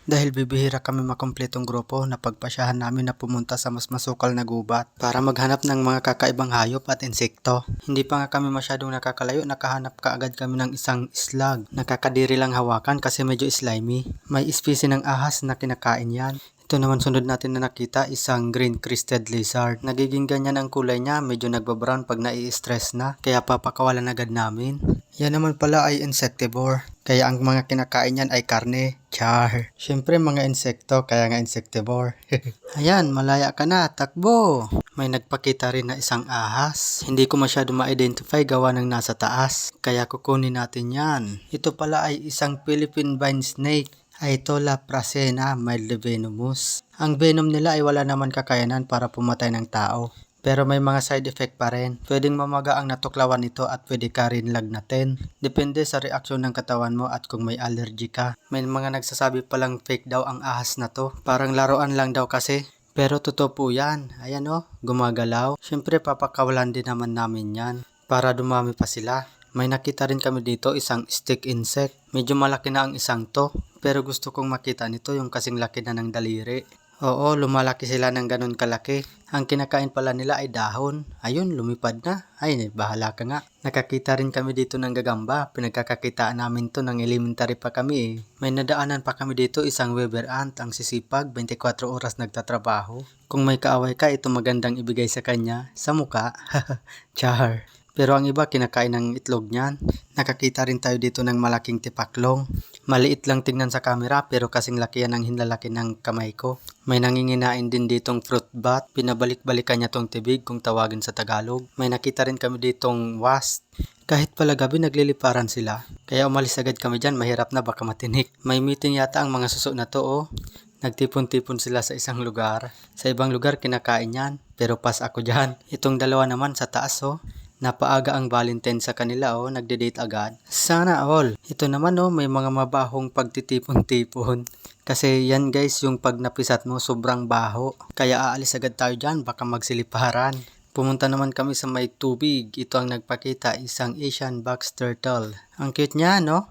Dahil bibihira kami makumpletong grupo, napagpasyahan namin na pumunta sa mas masukal na gubat para maghanap ng mga kakaibang hayop at insekto. Hindi pa nga kami masyadong nakakalayo, nakahanap kaagad kami ng isang slug. Nakakadiri lang hawakan kasi medyo slimy. May especie ng ahas na kinakain yan. Ito naman sunod natin na nakita, isang green crested lizard. Nagiging ganyan ang kulay niya, medyo nagbabrown pag nai-stress na, kaya papakawalan agad namin. Yan naman pala ay insectivore, kaya ang mga kinakain yan ay karne. Char. Siyempre mga insekto, kaya nga insectivore. Ayan, malaya ka na, takbo! May nagpakita rin na isang ahas. Hindi ko masyado ma-identify gawa ng nasa taas, kaya kukunin natin yan. Ito pala ay isang Philippine vine snake. Aetola prasena mildly venomous. Ang venom nila ay wala naman kakayanan para pumatay ng tao. Pero may mga side effect pa rin. Pwedeng mamaga ang natuklawan nito at pwede ka rin lagnatin. Depende sa reaksyon ng katawan mo at kung may allergy ka. May mga nagsasabi palang fake daw ang ahas na to. Parang laruan lang daw kasi. Pero totoo po yan. Ayan o, gumagalaw. Siyempre papakawalan din naman namin yan para dumami pa sila. May nakita rin kami dito isang stick insect. Medyo malaki na ang isang to. Pero gusto kong makita nito yung kasing laki na ng daliri. Oo, lumalaki sila ng ganun kalaki. Ang kinakain pala nila ay dahon. Ayun, lumipad na. Ay, bahala ka nga. Nakakita rin kami dito ng gagamba. Pinagkakakitaan namin to ng elementary pa kami eh. May nadaanan pa kami dito isang Weber ant. Ang sisipag, 24 oras nagtatrabaho. Kung may kaaway ka, ito magandang ibigay sa kanya. Sa muka. Char. Pero ang iba kinakain ng itlog niyan. Nakakita rin tayo dito ng malaking tipaklong. Maliit lang tingnan sa camera pero kasing laki yan ang hinlalaki ng kamay ko. May nanginginain din ditong fruit bat. Pinabalik-balikan niya tong tibig kung tawagin sa Tagalog. May nakita rin kami ditong wasp. Kahit pala gabi nagliliparan sila. Kaya umalis agad kami dyan, mahirap na baka matinik. May meeting yata ang mga suso na to oh. Nagtipon-tipon sila sa isang lugar. Sa ibang lugar kinakain yan. Pero pas ako dyan. Itong dalawa naman sa taas oh. Napaaga ang Valentine sa kanila oh, nagde-date agad. Sana all. Ito naman oh, may mga mabahong pagtitipon-tipon. Kasi yan guys, yung pag napisat mo sobrang baho. Kaya aalis agad tayo dyan, baka magsiliparan. Pumunta naman kami sa may tubig. Ito ang nagpakita, isang Asian box turtle. Ang cute niya no?